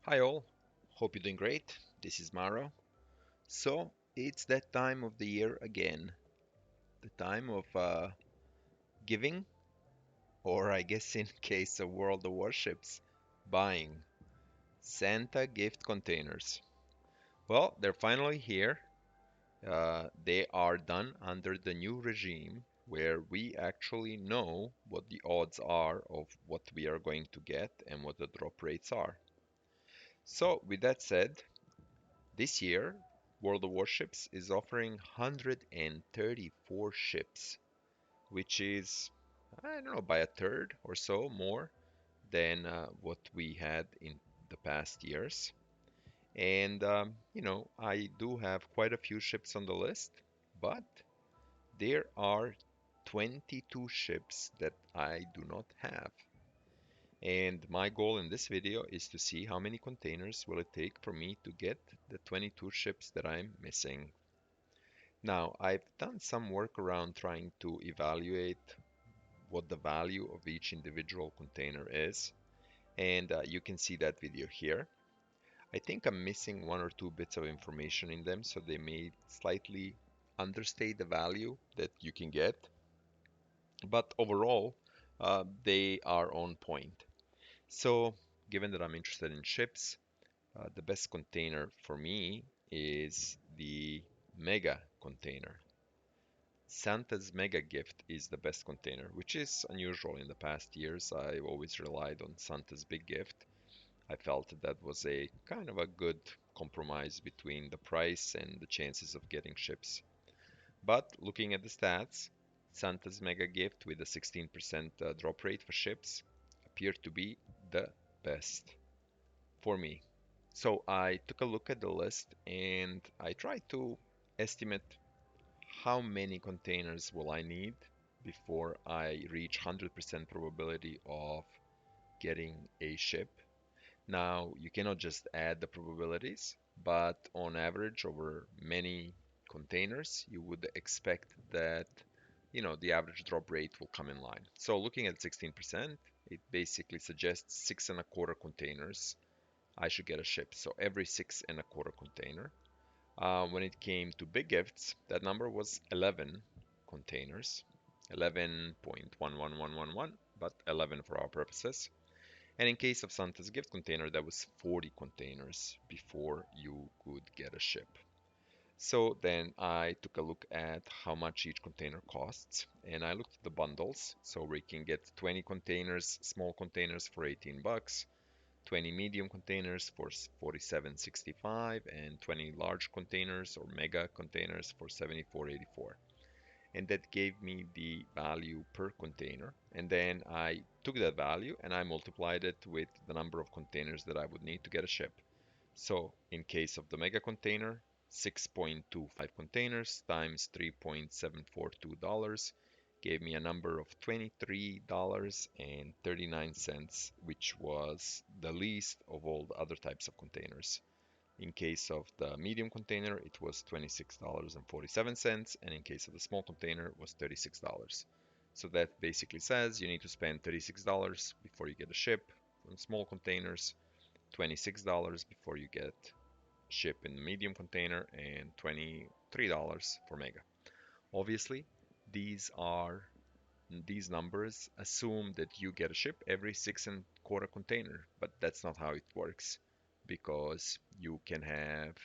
Hi all, hope you're doing great. This is Maro. So it's that time of the year again, the time of giving, or I guess in case of World of Warships, buying Santa gift containers. Well, they're finally here. They are done under the new regime where we actually know what the odds are of what we are going to get and what the drop rates are. So, with that said, this year, World of Warships is offering 134 ships, which is, I don't know, by a third or so more than what we had in the past years. And, I do have quite a few ships on the list, but there are 22 ships that I do not have. And my goal in this video is to see how many containers will it take for me to get the 22 ships that I'm missing. Now, I've done some work around trying to evaluate what the value of each individual container is, and you can see that video here. I think I'm missing one or two bits of information in them, so they may slightly understate the value that you can get, but overall, they are on point. So, given that I'm interested in ships, the best container for me is the Mega container. Santa's Mega Gift is the best container, which is unusual in the past years. I've always relied on Santa's Big Gift. I felt that was a kind of a good compromise between the price and the chances of getting ships. But looking at the stats, Santa's Mega Gift with a 16% drop rate for ships appear to be the best for me. So I took a look at the list and I tried to estimate how many containers will I need before I reach 100% probability of getting a ship. Now, you cannot just add the probabilities, but on average, over many containers, you would expect that, the average drop rate will come in line. So looking at 16%, it basically suggests 6.25 containers I should get a ship. So every 6.25 container. When it came to big gifts, that number was 11 containers, 11.11111, but 11 for our purposes. And in case of Santa's gift container, that was 40 containers before you could get a ship. So then I took a look at how much each container costs, and I looked at the bundles. So we can get 20 containers, small containers for 18 bucks, 20 medium containers for 47.65, and 20 large containers or mega containers for 74.84. And that gave me the value per container. And then I took that value and I multiplied it with the number of containers that I would need to get a ship. So in case of the mega container, 6.25 containers times $3.742 gave me a number of $23.39, which was the least of all the other types of containers. In case of the medium container, it was $26.47, and in case of the small container, it was $36. So that basically says you need to spend $36 before you get a ship on small containers, $26 before you get ship in the medium container, and $23 for mega. Obviously, these are these numbers assume that you get a ship every 6.25 container, but that's not how it works because you can have,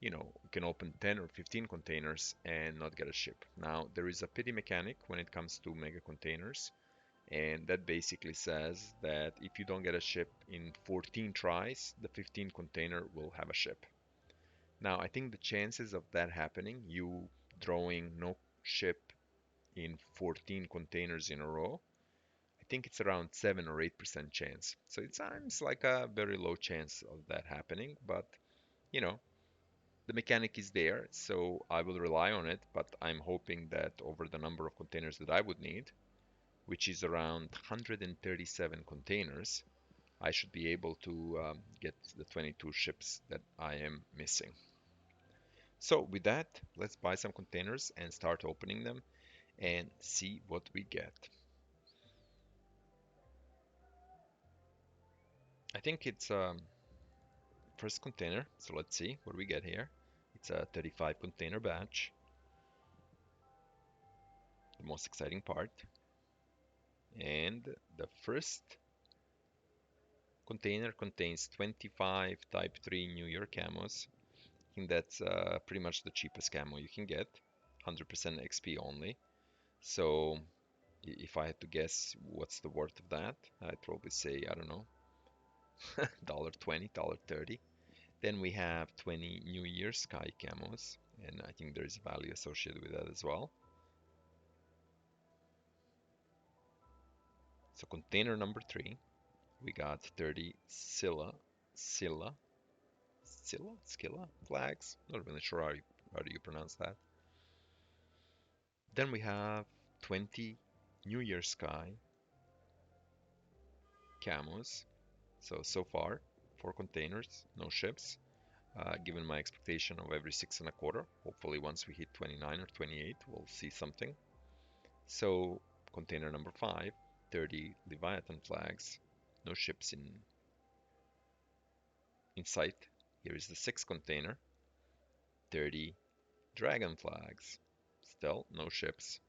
you can open 10 or 15 containers and not get a ship. Now, there is a pity mechanic when it comes to mega containers, and that basically says that if you don't get a ship in 14 tries, the 15 container will have a ship. Now, I think the chances of that happening, you drawing no ship in 14 containers in a row, I think it's around 7 or 8% chance. So it sounds like a very low chance of that happening, but you know, the mechanic is there, so I will rely on it, but I'm hoping that over the number of containers that I would need, which is around 137 containers, I should be able to get the 22 ships that I am missing. So with that, let's buy some containers and start opening them and see what we get. I think it's first container. So let's see what we get here. It's a 35 container batch, the most exciting part. And the first container contains 25 Type 3 New Year camos. I think that's pretty much the cheapest camo you can get, 100% XP only. So if I had to guess what's the worth of that, I'd probably say, I don't know, $1.20, $1.30. Then we have 20 New Year Sky camos, and I think there's value associated with that as well. So container number 3, we got 30 Scylla, Skilla flags. Not really sure how do you pronounce that. Then we have 20 New Year Sky camos. So far, 4 containers, no ships. Given my expectation of every 6.25, hopefully once we hit 29 or 28, we'll see something. So container number 5, 30 Leviathan flags, no ships in sight. Here is the 6th container, 30 Dragon flags, still no ships.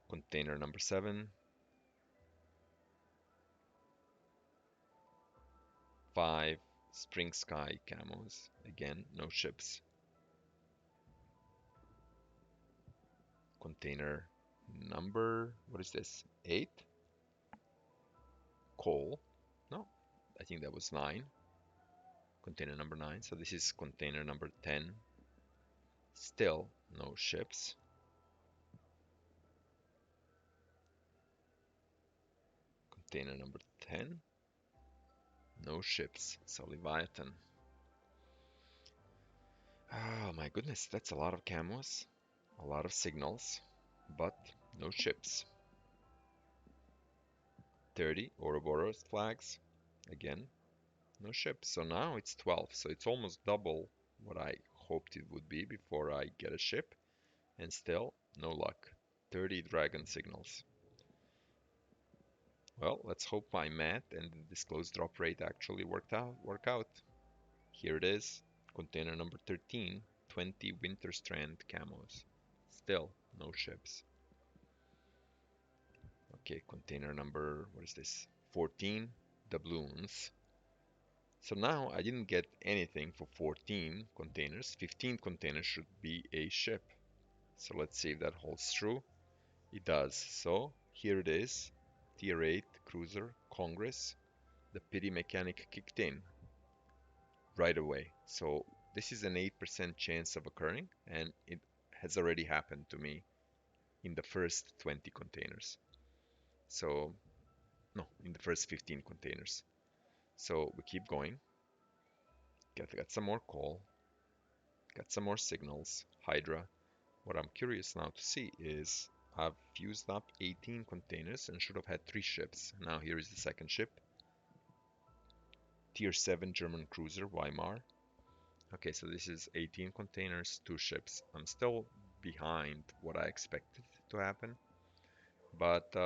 Container number 7, 5 Spring Sky camos, again no ships. Container number, what is this? 8, coal. No, I think that was 9. Container number 9. So this is container number 10. Still no ships. Container number 10. No ships. So Leviathan. Oh my goodness, that's a lot of camos, a lot of signals, but no ships. 30 Ouroboros flags. Again, no ships. So now it's 12. So it's almost double what I hoped it would be before I get a ship. And still, no luck. 30 dragon signals. Well, let's hope my math and the disclosed drop rate actually work out. Here it is, container number 13, 20 Winter Strand camos. Still, no ships. Okay, container number, what is this? 14, doubloons. So now I didn't get anything for 14 containers. 15 containers should be a ship. So let's see if that holds true. It does. So here it is, Tier 8 cruiser Congress. The pity mechanic kicked in right away. So this is an 8% chance of occurring, and it has already happened to me in the first 20 containers. So, no, in the first 15 containers. So we keep going. Got some more coal, got some more signals, Hydra. What I'm curious now to see is I've used up 18 containers and should have had 3 ships. Now here is the second ship. Tier 7 German cruiser Weimar. Okay, so this is 18 containers, 2 ships. I'm still behind what I expected to happen, but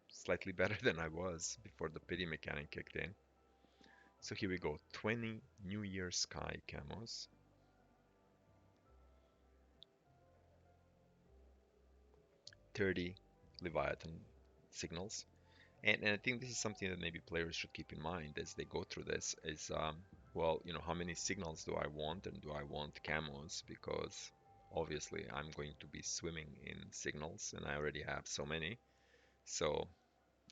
slightly better than I was before the pity mechanic kicked in. So here we go, 20 New Year Sky camos. 30 Leviathan signals. And I think this is something that maybe players should keep in mind as they go through this is, well, how many signals do I want and do I want camos? Because obviously I'm going to be swimming in signals and I already have so many. So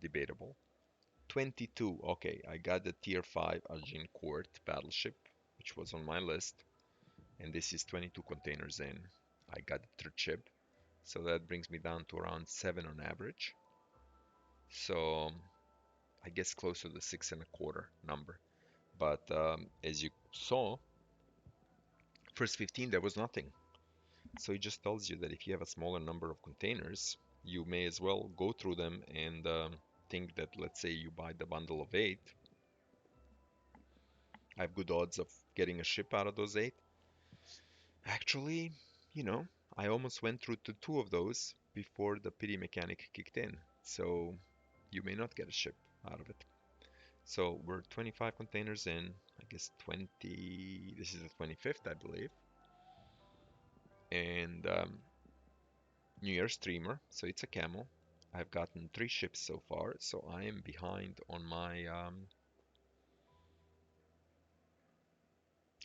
debatable. 22. Okay, I got the tier 5 Agincourt battleship, which was on my list. And this is 22 containers in. I got the third ship. So that brings me down to around 7 on average. So I guess close to the 6.25 number. But as you saw, first 15 there was nothing. So it just tells you that if you have a smaller number of containers, you may as well go through them and think that, let's say you buy the bundle of 8, I have good odds of getting a ship out of those 8. Actually, you know, I almost went through to 2 of those before the pity mechanic kicked in. So you may not get a ship out of it. So we're 25 containers in, I guess 20, this is the 25th, I believe. And New Year streamer, so it's a camo. I've gotten 3 ships so far, so I am behind on my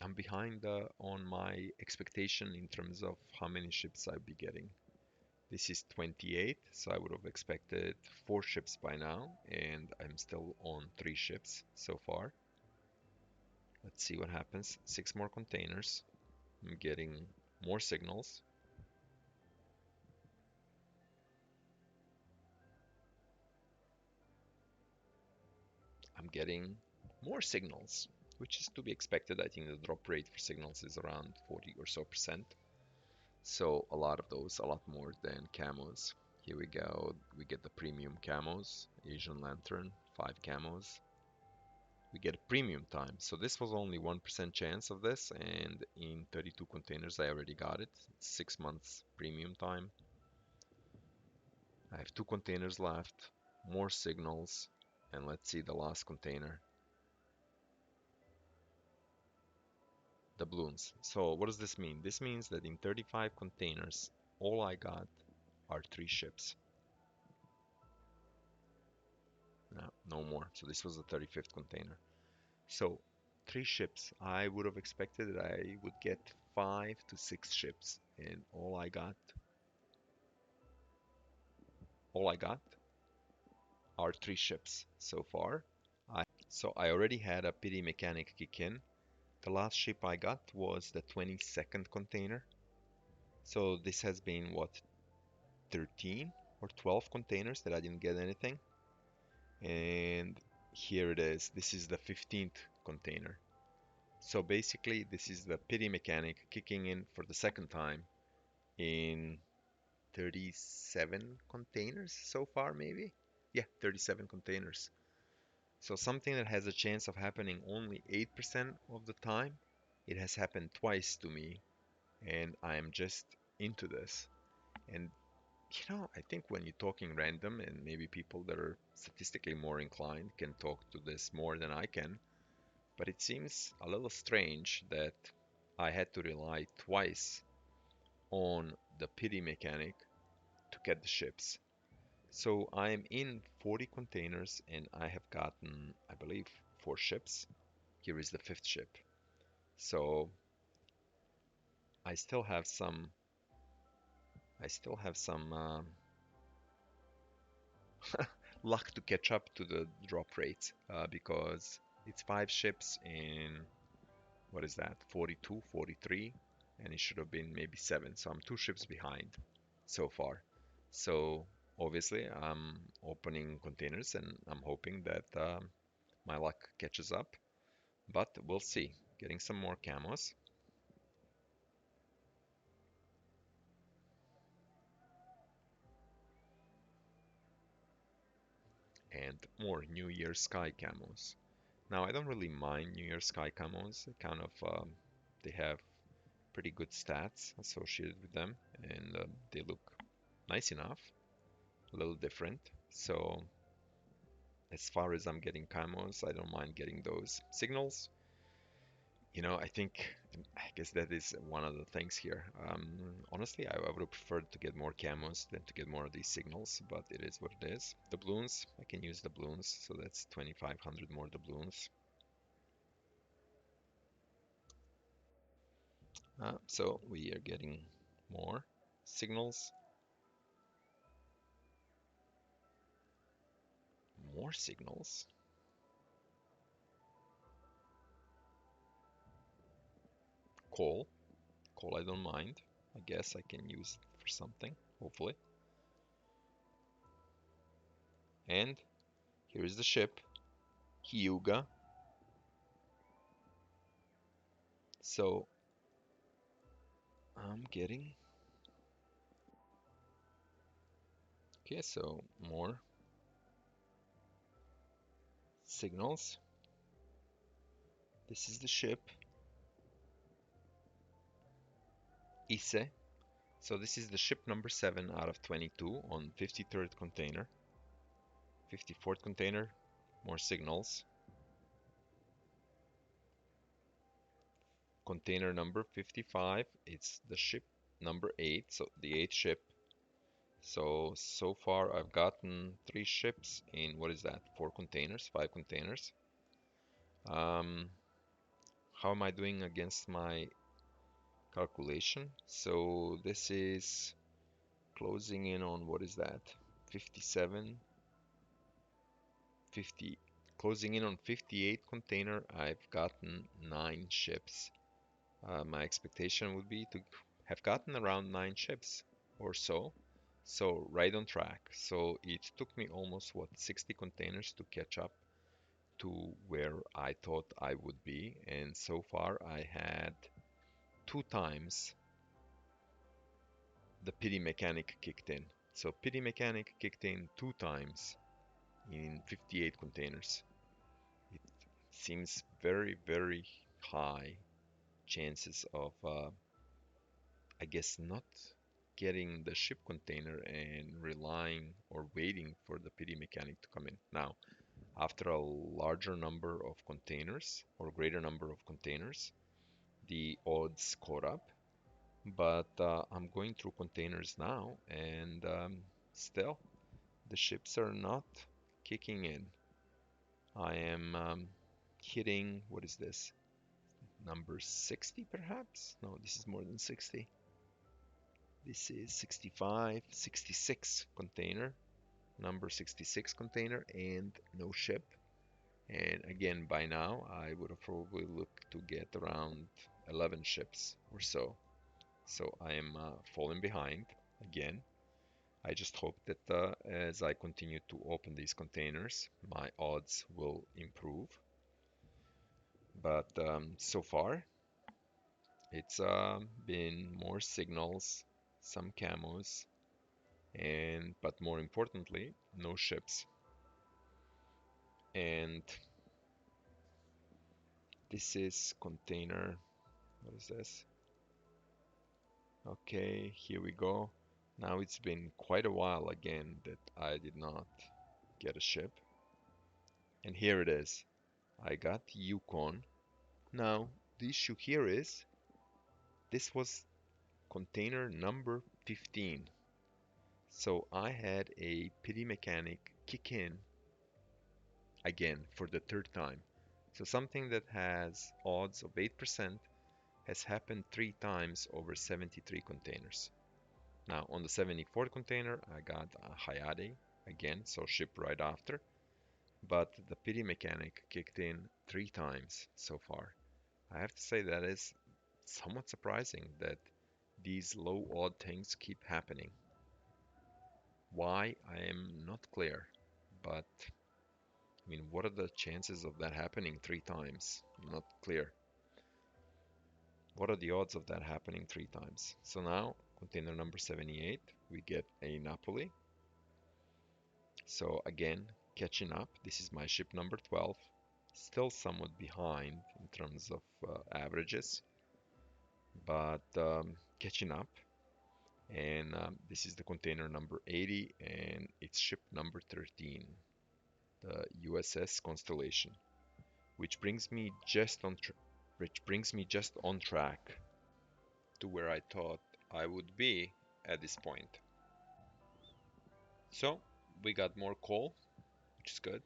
I'm behind on my expectation in terms of how many ships I'll be getting. This is 28, so I would have expected 4 ships by now, and I'm still on 3 ships so far. Let's see what happens. 6 more containers. I'm getting more signals. I'm getting more signals, which is to be expected. I think the drop rate for signals is around 40 or so percent. So a lot of those, a lot more than camos. Here we go. We get the premium camos, Asian Lantern, 5 camos. We get a premium time. So this was only 1% chance of this, and in 32 containers I already got it. 6 months premium time. I have 2 containers left, more signals, and let's see the last container. Doubloons. So what does this mean? This means that in 35 containers, all I got are 3 ships. No, no more. So this was the 35th container. So 3 ships. I would have expected that I would get 5 to 6 ships, and all I got are 3 ships so far. So I already had a pity mechanic kick in. The last ship I got was the 22nd container. So this has been what, 13 or 12 containers that I didn't get anything. And here it is. This is the 15th container. So basically, this is the pity mechanic kicking in for the second time in 37 containers so far, maybe? Yeah, 37 containers. So something that has a chance of happening only 8% of the time, it has happened twice to me, and I am just into this. And I think when you're talking random, and maybe people that are statistically more inclined can talk to this more than I can, but it seems a little strange that I had to rely twice on the pity mechanic to get the ships. So I'm in 40 containers and I have gotten, I believe, 4 ships. Here is the 5th ship. So I still have some, I still have some luck to catch up to the drop rates because it's 5 ships in, what is that, 42, 43, and it should have been maybe 7. So I'm 2 ships behind so far. So obviously I'm opening containers and I'm hoping that my luck catches up, but we'll see. Getting some more camos and more New Year Sky camos. Now I don't really mind New Year Sky camos. Kind of they have pretty good stats associated with them, and they look nice enough, a little different. So as far as I'm getting camos, I don't mind getting those signals. I think, I guess that is one of the things here. Honestly, I would have preferred to get more camos than to get more of these signals, but it is what it is. Doubloons, I can use doubloons, so that's 2,500 more doubloons. So we are getting more signals, more signals. Coal, coal I don't mind. I guess I can use it for something, hopefully. And here is the ship, Hyuga. So I'm getting, okay, so more signals. This is the ship, Ise. So this is the ship number 7 out of 22 on 53rd container. 54th container, more signals. container number 55. It's the ship number 8, so the 8th ship. So far I've gotten 3 ships in, what is that? 4 containers, 5 containers. Um, how am I doing against my calculation? So this is closing in on, what is that? 57, 50, closing in on 58 container. I've gotten 9 ships. My expectation would be to have gotten around 9 ships or so. So right on track. So it took me almost, what, 60 containers to catch up to where I thought I would be. And so far I had 2 times the pity mechanic kicked in. So pity mechanic kicked in 2 times in 58 containers. It seems very, very high chances of, I guess, not getting the ship container and relying or waiting for the pity mechanic to come in. Now, after a larger number of containers or greater number of containers, the odds caught up. But I'm going through containers now, and still the ships are not kicking in. I am hitting, what is this? Number 60 perhaps? No, this is more than 60. This is 65, 66 container, number 66 container, and no ship. And again, by now, I would have probably looked to get around 11 ships or so. So I am falling behind again. I just hope that as I continue to open these containers, my odds will improve. But so far, it's been more signals, some camos, and but more importantly, no ships. And this is container. What is this? Okay, here we go. Now it's been quite a while again that I did not get a ship. And here it is. I got Yukon. Now, the issue here is this was container number 15. So I had a pity mechanic kick in again for the third time. So something that has odds of 8% has happened 3 times over 73 containers. Now on the 74th container, I got a Hayate again, so ship right after. But the pity mechanic kicked in 3 times so far. I have to say that is somewhat surprising that these low odd things keep happening. Why, I am not clear, but I mean, what are the chances of that happening 3 times? I'm not clear. What are the odds of that happening 3 times? So now, container number 78, we get a Napoli. So again, catching up. This is my ship number 12. Still somewhat behind in terms of averages, but catching up. And this is the container number 80, and it's ship number 13, the USS Constellation, which brings me just on track to where I thought I would be at this point. So we got more coal, which is good.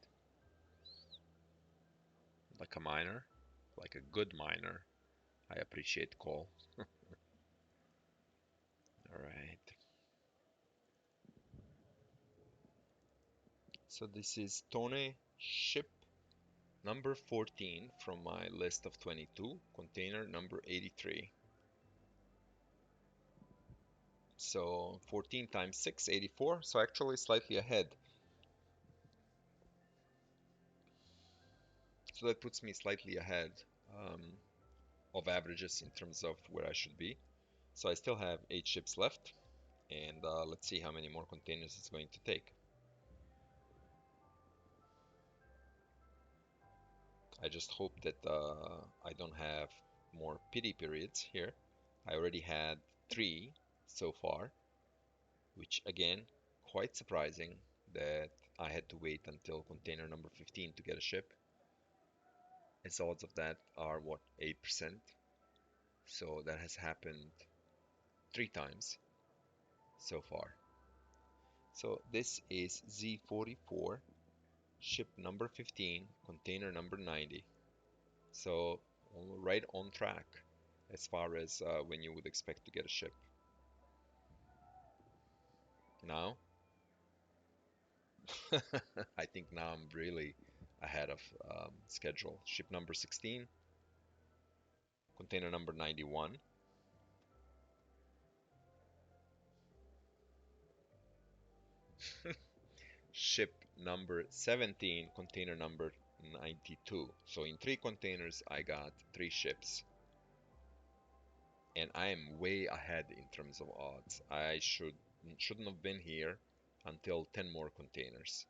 Like a miner, like a good miner, I appreciate coal. All right. So this is Tone ship number 14 from my list of 22, container number 83. So 14 times 6, 84. So actually slightly ahead. So that puts me slightly ahead um, of averages in terms of where I should be. So I still have 8 ships left, and let's see how many more containers it's going to take. I just hope that I don't have more pity periods here. I already had 3 so far, which again, quite surprising that I had to wait until container number 15 to get a ship. Its odds of that are what, 8%? So that has happened 3 times so far. So this is Z44, ship number 15, container number 90. So right on track as far as when you would expect to get a ship. Now, I think now I'm really ahead of schedule. Ship number 16, container number 91. Ship number 17, container number 92. So in 3 containers, I got 3 ships. And I am way ahead in terms of odds. I shouldn't have been here until 10 more containers.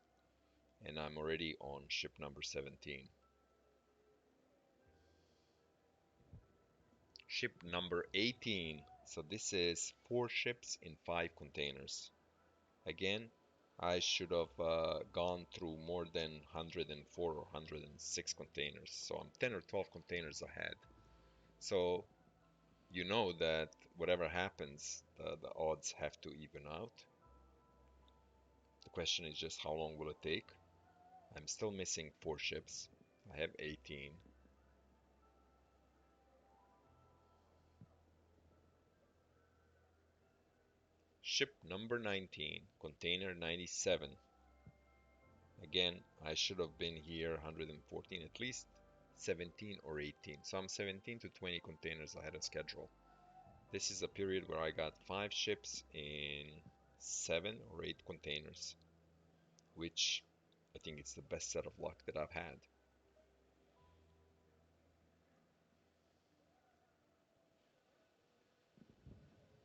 And I'm already on ship number 17. Ship number 18. So this is 4 ships in 5 containers. Again, I should have gone through more than 104 or 106 containers. So I'm 10 or 12 containers ahead. So you know that whatever happens, the odds have to even out. The question is just how long will it take? I'm still missing 4 ships. I have 18. Ship number 19, container 97. Again, I should have been here 114, at least 17 or 18. So I'm 17 to 20 containers ahead of schedule. This is a period where I got 5 ships in 7 or 8 containers, which I think it's the best set of luck that I've had.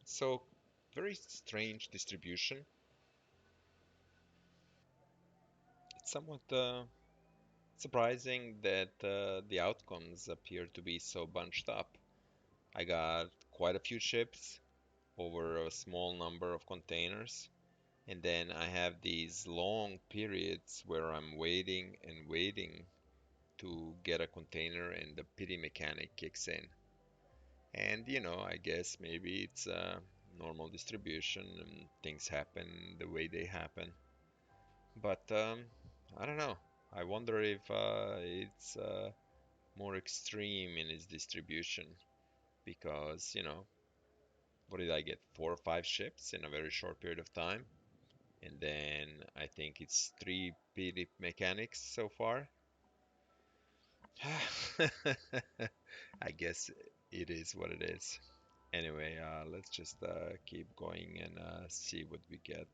So, very strange distribution. It's somewhat surprising that the outcomes appear to be so bunched up. I got quite a few ships over a small number of containers, and then I have these long periods where I'm waiting and waiting to get a container and the pity mechanic kicks in. And I guess maybe it's a normal distribution and things happen the way they happen. But I don't know. I wonder if it's more extreme in its distribution because, what did I get? 4 or 5 ships in a very short period of time. And then I think it's 3 PD mechanics so far. I guess it is what it is. Anyway, let's just keep going and see what we get.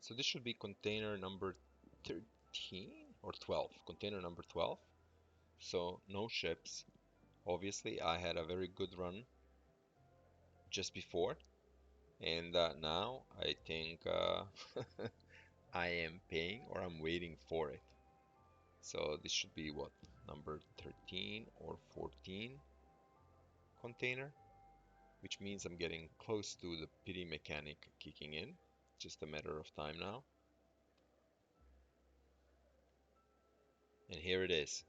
So this should be container number 13 or 12. Container number 12. So no ships. Obviously, I had a very good run just before, and now I think I am paying or I'm waiting for it. So this should be what, number 13 or 14 container, which means I'm getting close to the pity mechanic kicking in. Just a matter of time now. And here it is,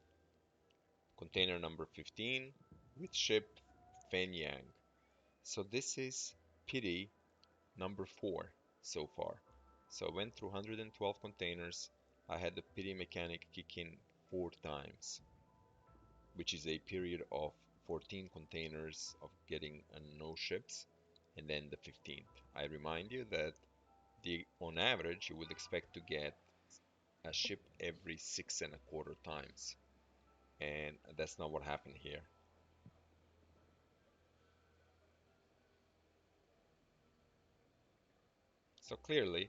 container number 15 with ship Fenyang. So this is pity number 4 so far. So I went through 112 containers. I had the pity mechanic kick in 4 times, which is a period of 14 containers of getting no ships, and then the 15th. I remind you that on average you would expect to get a ship every 6.25 times, and that's not what happened here. So clearly,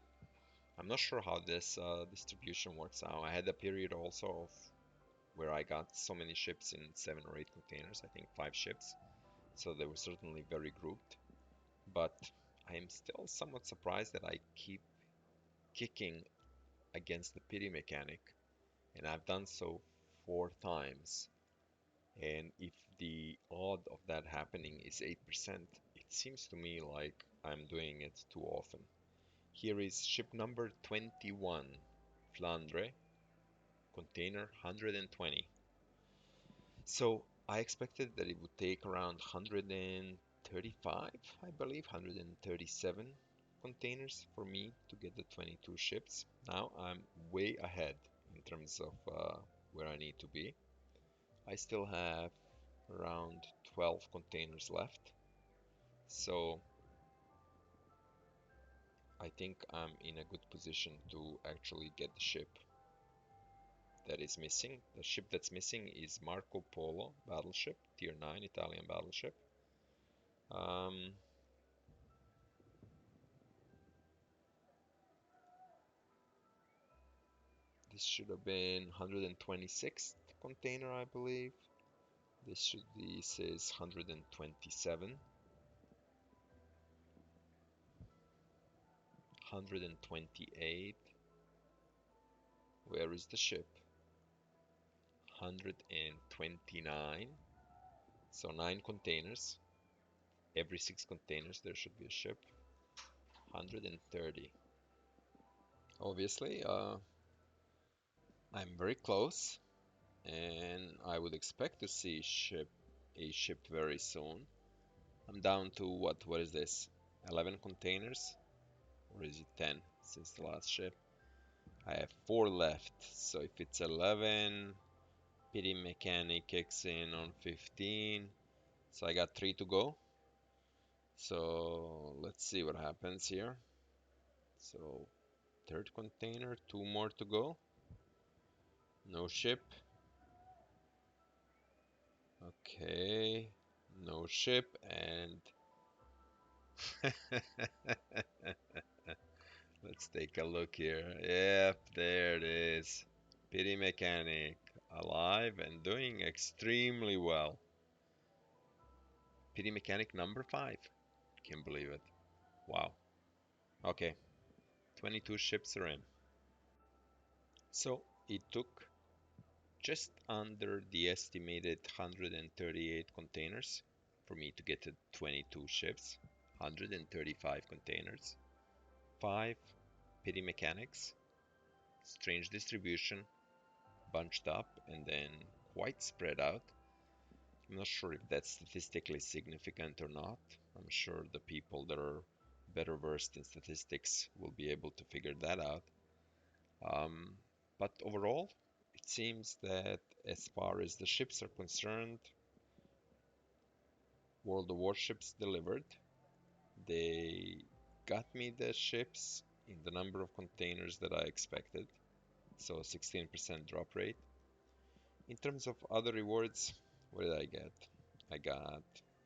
I'm not sure how this distribution works out. I had a period also of where I got so many ships in 7 or 8 containers, I think 5 ships. So they were certainly very grouped. But I am still somewhat surprised that I keep kicking against the pity mechanic, and I've done so 4 times. And if the odd of that happening is 8%, Seems to me like I'm doing it too often. Here is ship number 21, Flandre, container 120. So I expected that it would take around 135, I believe, 137 containers for me to get the 22 ships. Now I'm way ahead in terms of where I need to be. I still have around 12 containers left. So I think I'm in a good position to actually get the ship that is missing. The ship that's missing is Marco Polo battleship, tier 9 Italian battleship. Um, this should have been 126th container, I believe. This is 127, 128. Where is the ship? 129. So 9 containers. Every 6 containers there should be a ship. 130. Obviously, I'm very close, and I would expect to see a ship very soon. I'm down to what? What is this? 11 containers, or is it 10 since the last ship? I have 4 left, so if it's 11, pity mechanic kicks in on 15, so I got 3 to go. So let's see what happens here. So third container, 2 more to go. No ship. Okay, no ship, and let's take a look here. Yep, there it is. Pity Mechanic, alive and doing extremely well. Pity Mechanic number 5. Can't believe it. Wow. Okay, 22 ships are in. So it took just under the estimated 138 containers for me to get to 22 ships. 135 containers. 5 Pity Mechanics. Strange distribution, bunched up, and then quite spread out. I'm not sure if that's statistically significant or not. I'm sure the people that are better versed in statistics will be able to figure that out. Um, but overall, it seems that as far as the ships are concerned, World of Warships delivered. They got me the ships in the number of containers that I expected, so 16% drop rate. In terms of other rewards, what did I get? I got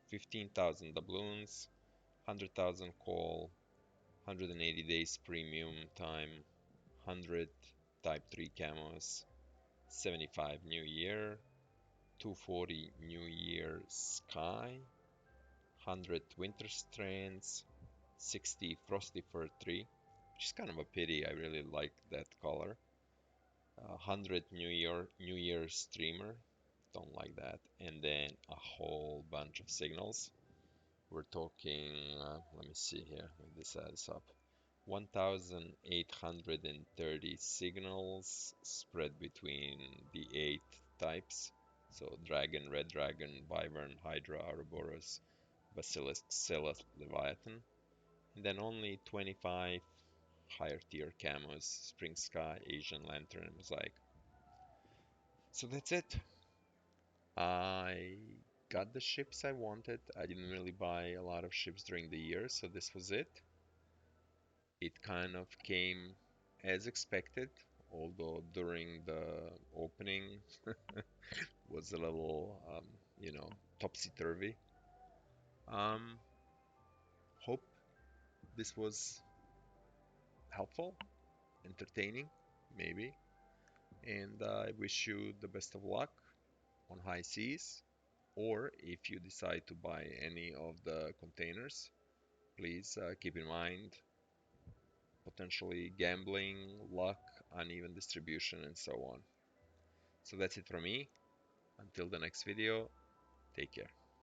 15,000 doubloons, 100,000 call, 180 days premium time, 100 Type 3 camos, 75 New Year, 240 New Year Sky, 100 Winter Strands, 60 Frosty Fur 3, which is kind of a pity. I really like that color. 100 New Year Streamer, don't like that, and then a whole bunch of signals. We're talking, let me see here, let this adds up. 1,830 signals spread between the 8 types. So Dragon, Red Dragon, Wyvern, Hydra, Ouroboros, Basilisk, Scylla, Leviathan. And then only 25 higher tier camos, Spring Sky, Asian Lantern, Mosaic. So that's it. I got the ships I wanted. I didn't really buy a lot of ships during the year, so this was it. It kind of came as expected, although during the opening was a little, topsy-turvy. Um, hope this was helpful, entertaining, maybe, and I wish you the best of luck on high seas, or if you decide to buy any of the containers, please keep in mind potentially gambling, luck, uneven distribution, and so on. So that's it from me. Until the next video, take care.